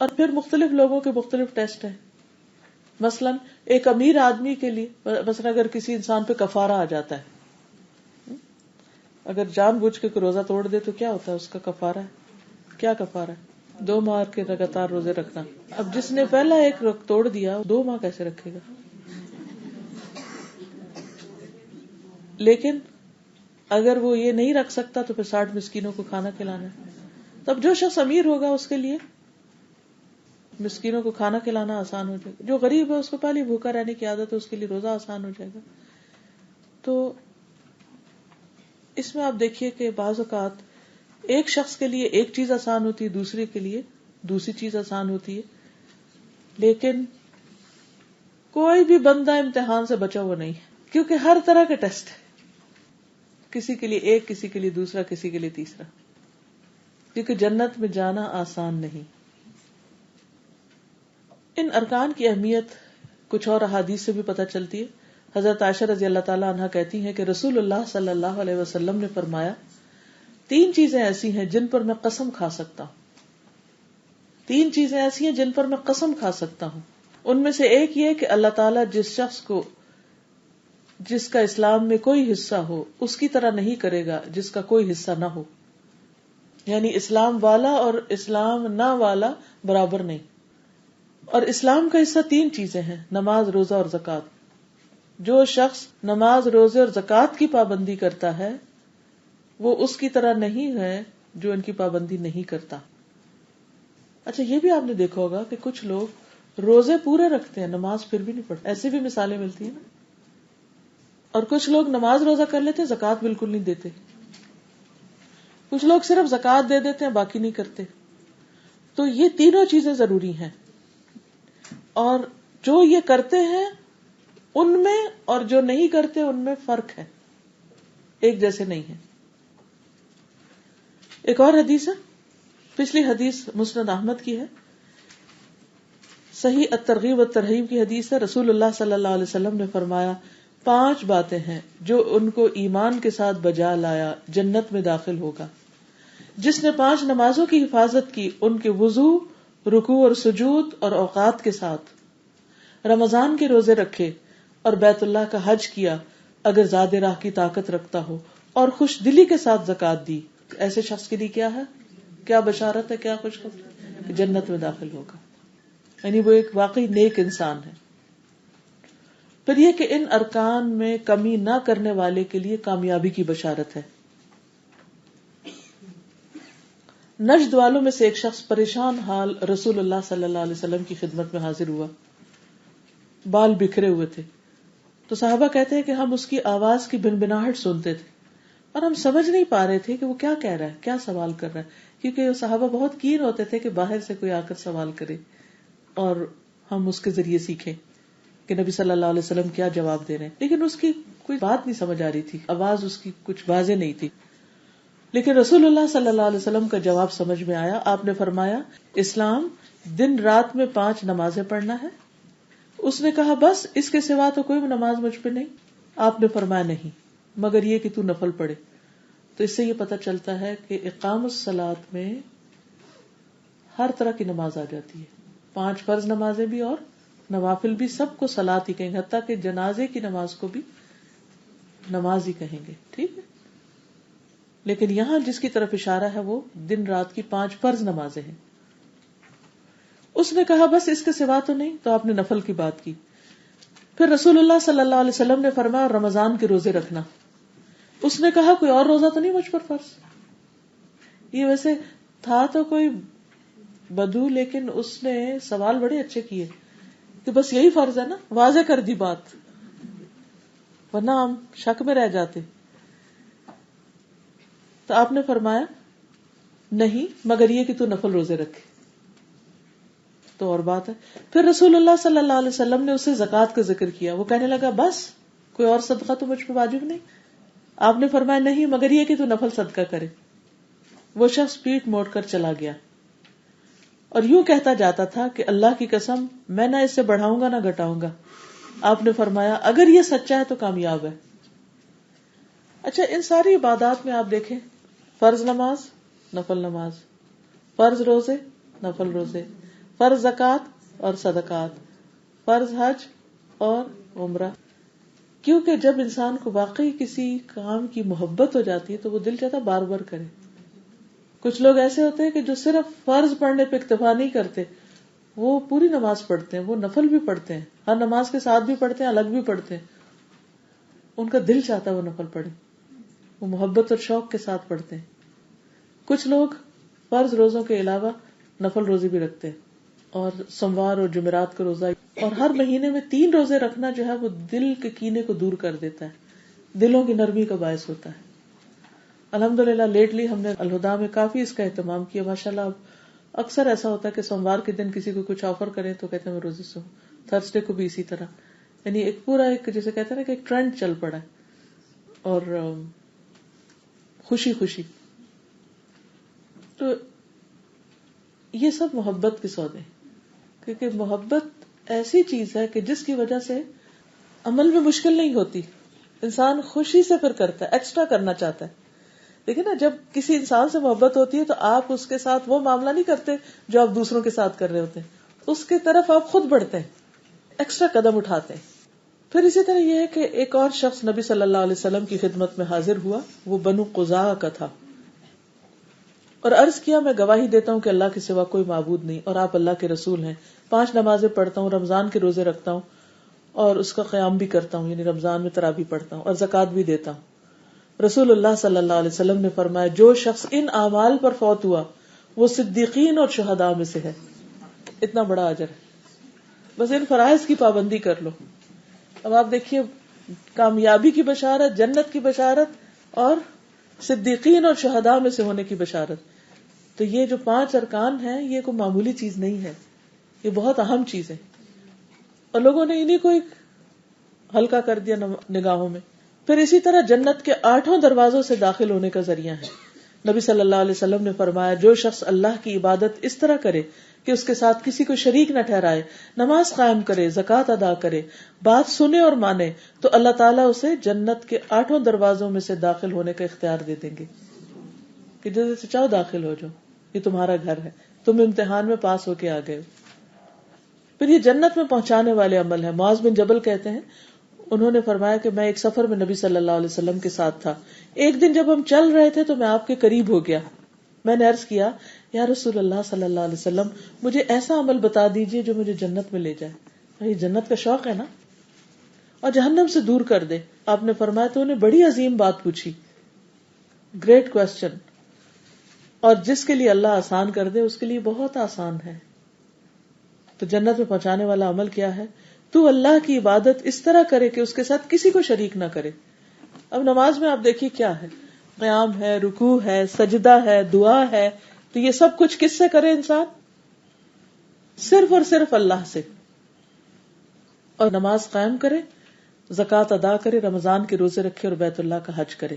اور پھر مختلف لوگوں کے مختلف ٹیسٹ ہیں. مثلا ایک امیر آدمی کے لیے مثلا اگر کسی انسان پہ کفارہ آ جاتا ہے، اگر جان بوجھ کے کوئی روزہ توڑ دے تو کیا ہوتا ہے؟ اس کا کفارہ ہے. کیا کفارہ ہے؟ 2 ماہ کے لگاتار روزے رکھنا. اب جس نے پہلا ایک توڑ دیا 2 ماہ کیسے رکھے گا؟ لیکن اگر وہ یہ نہیں رکھ سکتا تو پھر 60 مسکینوں کو کھانا کھلانا ہے. تب جو شخص امیر ہوگا اس کے لیے مسکینوں کو کھانا کھلانا آسان ہو جائے گا. جو غریب ہے اس کو پہلے بھوکا رہنے کی عادت ہے، اس کے لیے روزہ آسان ہو جائے گا. تو اس میں آپ دیکھیے کہ بعض اوقات ایک شخص کے لیے ایک چیز آسان ہوتی ہے، دوسرے کے لیے دوسری چیز آسان ہوتی ہے. لیکن کوئی بھی بندہ امتحان سے بچا ہوا نہیں ہے، کیونکہ ہر طرح کے ٹیسٹ ہے. کسی کے لیے ایک، کسی کے لیے دوسرا، کسی کے لیے تیسرا. کیونکہ جنت میں جانا آسان نہیں. ان ارکان کی اہمیت کچھ اور احادیث سے بھی پتہ چلتی ہے. حضرت عائشہ رضی اللہ تعالی عنہا کہتی ہیں کہ رسول اللہ صلی اللہ علیہ وسلم نے فرمایا 3 چیزیں ایسی ہیں جن پر میں قسم کھا سکتا ہوں. 3 چیزیں ایسی ہیں جن پر میں قسم کھا سکتا ہوں. ان میں سے ایک یہ کہ اللہ تعالیٰ جس شخص کو جس کا اسلام میں کوئی حصہ ہو اس کی طرح نہیں کرے گا جس کا کوئی حصہ نہ ہو. یعنی اسلام والا اور اسلام نہ والا برابر نہیں. اور اسلام کا حصہ 3 چیزیں ہیں: نماز، روزہ اور زکوٰۃ. جو شخص نماز، روزے اور زکوٰۃ کی پابندی کرتا ہے وہ اس کی طرح نہیں ہے جو ان کی پابندی نہیں کرتا. اچھا یہ بھی آپ نے دیکھا ہوگا کہ کچھ لوگ روزے پورے رکھتے ہیں، نماز پھر بھی نہیں پڑھتے. ایسی بھی مثالیں ملتی ہیں نا. اور کچھ لوگ نماز روزہ کر لیتے، زکوٰۃ بالکل نہیں دیتے. کچھ لوگ صرف زکوٰۃ دے دیتے ہیں، باقی نہیں کرتے. تو یہ تینوں چیزیں ضروری ہیں. اور جو یہ کرتے ہیں ان میں اور جو نہیں کرتے ان میں فرق ہے، ایک جیسے نہیں ہے. ایک اور حدیث ہے، پچھلی حدیث مسند احمد کی ہے، صحیح الترغیب والترہیب کی حدیث ہے. رسول اللہ صلی اللہ علیہ وسلم نے فرمایا 5 باتیں ہیں جو ان کو ایمان کے ساتھ بجا لایا جنت میں داخل ہوگا. جس نے 5 نمازوں کی حفاظت کی، ان کے وضو، رکوع اور سجود اور اوقات کے ساتھ، رمضان کے روزے رکھے اور بیت اللہ کا حج کیا اگر زیادہ راہ کی طاقت رکھتا ہو، اور خوش دلی کے ساتھ زکوٰۃ دی، ایسے شخص کے لیے کیا ہے، کیا بشارت ہے، کیا خوشخبری کہ جنت میں داخل ہوگا. یعنی وہ ایک واقعی نیک انسان ہے. پھر یہ کہ ان ارکان میں کمی نہ کرنے والے کے لیے کامیابی کی بشارت ہے. نجد والوں میں سے ایک شخص پریشان حال رسول اللہ صلی اللہ علیہ وسلم کی خدمت میں حاضر ہوا. بال بکھرے ہوئے تھے. تو صحابہ کہتے ہیں کہ ہم اس کی آواز کی بنبناہٹ سنتے تھے اور ہم سمجھ نہیں پا رہے تھے کہ وہ کیا کہہ رہا ہے، کیا سوال کر رہا ہے، کیونکہ صحابہ بہت کین ہوتے تھے کہ باہر سے کوئی آ کر سوال کرے اور ہم اس کے ذریعے سیکھیں کہ نبی صلی اللہ علیہ وسلم کیا جواب دے رہے ہیں. لیکن اس کی کوئی بات نہیں سمجھ آ رہی تھی، آواز اس کی کچھ واضح نہیں تھی. لیکن رسول اللہ صلی اللہ علیہ وسلم کا جواب سمجھ میں آیا. آپ نے فرمایا اسلام دن رات میں 5 نمازیں پڑھنا ہے. اس نے کہا بس اس کے سوا تو کوئی نماز مجھ پہ نہیں. آپ نے فرمایا نہیں مگر یہ کہ تو نفل پڑھے. تو اس سے یہ پتہ چلتا ہے کہ اقام الصلاۃ میں ہر طرح کی نماز آ جاتی ہے. 5 فرض نمازیں بھی اور نوافل بھی، سب کو صلاۃ ہی کہیں گے، حتیٰ کہ جنازے کی نماز کو بھی نماز ہی کہیں گے. ٹھیک ہے. لیکن یہاں جس کی طرف اشارہ ہے وہ دن رات کی 5 فرض نمازیں ہیں. اس نے کہا بس اس کے سوا تو نہیں، تو آپ نے نفل کی بات کی. پھر رسول اللہ صلی اللہ علیہ وسلم نے فرمایا رمضان کے روزے رکھنا. اس نے کہا کوئی اور روزہ تو نہیں مجھ پر فرض. یہ ویسے تھا تو کوئی بدو، لیکن اس نے سوال بڑے اچھے کیے کہ بس یہی فرض ہے نا، واضح کر دی بات، ورنہ ہم شک میں رہ جاتے. تو آپ نے فرمایا نہیں مگر یہ کہ تو نفل روزے رکھے. تو اور بات ہے. پھر رسول اللہ صلی اللہ علیہ وسلم نے اسے زکوٰۃ کا ذکر کیا. وہ کہنے لگا بس کوئی اور صدقہ تو مجھ پہ واجب نہیں. آپ نے فرمایا نہیں مگر یہ کہ تو نفل صدقہ کرے. وہ شخص پیٹھ موڑ کر چلا گیا اور یوں کہتا جاتا تھا کہ اللہ کی قسم میں نہ اس سے بڑھاؤں گا نہ گھٹاؤں گا. آپ نے فرمایا اگر یہ سچا ہے تو کامیاب ہے. اچھا ان ساری عبادات میں آپ دیکھیں، فرض نماز، نفل نماز، فرض روزے، نفل روزے، فرض زکات اور صدقات، فرض حج اور عمرہ. کیونکہ جب انسان کو واقعی کسی کام کی محبت ہو جاتی ہے تو وہ دل چاہتا بار بار کرے. کچھ لوگ ایسے ہوتے ہیں کہ جو صرف فرض پڑھنے پہ اکتفا نہیں کرتے، وہ پوری نماز پڑھتے ہیں، وہ نفل بھی پڑھتے ہیں، ہر نماز کے ساتھ بھی پڑھتے ہیں، الگ بھی پڑھتے ہیں. ان کا دل چاہتا ہے وہ نفل پڑھے، وہ محبت اور شوق کے ساتھ پڑھتے ہیں. کچھ لوگ فرض روزوں کے علاوہ نفل روزی بھی رکھتے ہیں، اور سوموار اور جمعرات کا روزہ، اور ہر مہینے میں 3 روزے رکھنا جو ہے وہ دل کے کینے کو دور کر دیتا ہے، دلوں کی نرمی کا باعث ہوتا ہے. الحمدللہ لیٹلی ہم نے الہدا میں کافی اس کا اہتمام کیا ماشاءاللہ. اب اکثر ایسا ہوتا ہے کہ سوموار کے دن کسی کو کچھ آفر کریں تو کہتے ہیں میں روزے سے ہوں، تھرسڈے کو بھی اسی طرح. یعنی ایک پورا ایک جیسے کہتے ہیں نا کہ ایک ٹرینڈ چل پڑا ہے، اور خوشی خوشی. تو یہ سب محبت کے سودے، کیونکہ محبت ایسی چیز ہے کہ جس کی وجہ سے عمل میں مشکل نہیں ہوتی، انسان خوشی سے پھر کرتا ہے، ایکسٹرا کرنا چاہتا ہے. دیکھیں نا، جب کسی انسان سے محبت ہوتی ہے تو آپ اس کے ساتھ وہ معاملہ نہیں کرتے جو آپ دوسروں کے ساتھ کر رہے ہوتے ہیں، اس کی طرف آپ خود بڑھتے ہیں، ایکسٹرا قدم اٹھاتے ہیں. پھر اسی طرح یہ ہے کہ ایک اور شخص نبی صلی اللہ علیہ وسلم کی خدمت میں حاضر ہوا، وہ بنو قزاع کا تھا، اور عرض کیا میں گواہی دیتا ہوں کہ اللہ کے سوا کوئی معبود نہیں اور آپ اللہ کے رسول ہیں. 5 نمازیں پڑھتا ہوں، رمضان کے روزے رکھتا ہوں اور اس کا قیام بھی کرتا ہوں، یعنی رمضان میں تراویح پڑھتا ہوں، اور زکوٰۃ بھی دیتا ہوں. رسول اللہ صلی اللہ علیہ وسلم نے فرمایا جو شخص ان اعمال پر فوت ہوا وہ صدیقین اور شہداء میں سے ہے. اتنا بڑا اجر ہے، بس ان فرائض کی پابندی کر لو. اب آپ دیکھیے، کامیابی کی بشارت، جنت کی بشارت، اور صدیقین اور شہداء میں سے ہونے کی بشارت. تو یہ جو 5 ارکان ہیں یہ کوئی معمولی چیز نہیں ہے، یہ بہت اہم چیز ہے، اور لوگوں نے انہیں کو ایک ہلکا کر دیا نگاہوں میں. پھر اسی طرح جنت کے 8 دروازوں سے داخل ہونے کا ذریعہ ہے. نبی صلی اللہ علیہ وسلم نے فرمایا جو شخص اللہ کی عبادت اس طرح کرے کہ اس کے ساتھ کسی کو شریک نہ ٹھہرائے، نماز قائم کرے، زکوٰۃ ادا کرے، بات سنے اور مانے، تو اللہ تعالیٰ اسے جنت کے 8 دروازوں میں سے داخل ہونے کا اختیار دے دیں گے کہ جیسے سے چاہو داخل ہو جاؤ، یہ تمہارا گھر ہے، تم امتحان میں پاس ہو کے آ گئے. پھر یہ جنت میں پہنچانے والے عمل ہیں. معاذ بن جبل کہتے ہیں انہوں نے فرمایا کہ میں ایک سفر میں نبی صلی اللہ علیہ وسلم کے ساتھ تھا. ایک دن جب ہم چل رہے تھے تو میں آپ کے قریب ہو گیا. میں نے عرض کیا یا رسول اللہ صلی اللہ علیہ وسلم مجھے ایسا عمل بتا دیجئے جو مجھے جنت میں لے جائے. یہ جنت کا شوق ہے نا، اور جہنم سے دور کر دے. آپ نے فرمایا تو انہیں بڑی عظیم بات پوچھی، گریٹ کوسچن، اور جس کے لیے اللہ آسان کر دے اس کے لیے بہت آسان ہے. تو جنت میں پہنچانے والا عمل کیا ہے؟ تو اللہ کی عبادت اس طرح کرے کہ اس کے ساتھ کسی کو شریک نہ کرے. اب نماز میں آپ دیکھیے کیا ہے، قیام ہے، رکوع ہے، سجدہ ہے، دعا ہے. تو یہ سب کچھ کس سے کرے انسان؟ صرف اور صرف اللہ سے. اور نماز قائم کرے، زکوٰۃ ادا کرے، رمضان کے روزے رکھے اور بیت اللہ کا حج کرے.